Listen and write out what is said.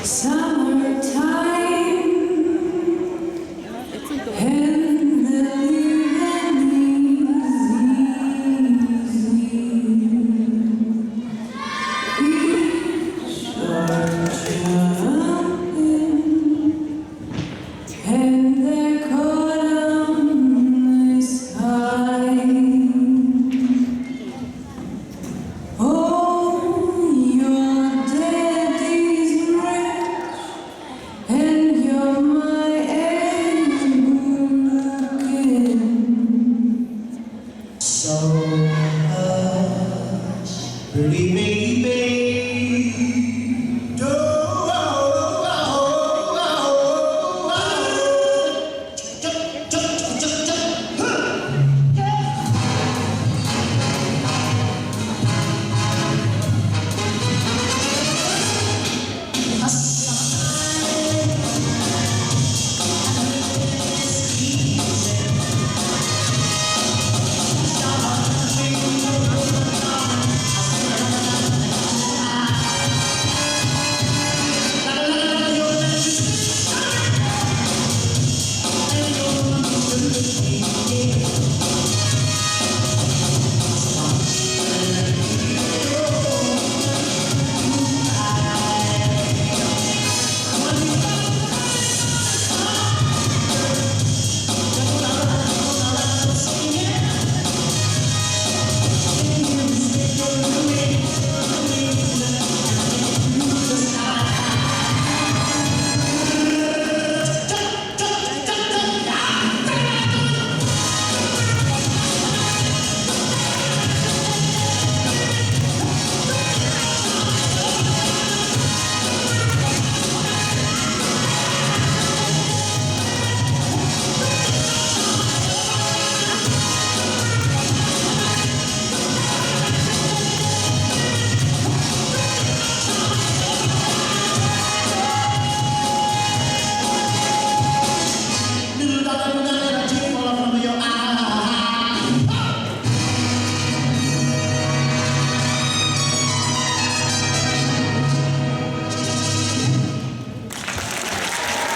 Summertime and the living is easy. Are jumping and they're caught on the sky. Oh, your daddy's rich and you're my age looking. So hush, believe me.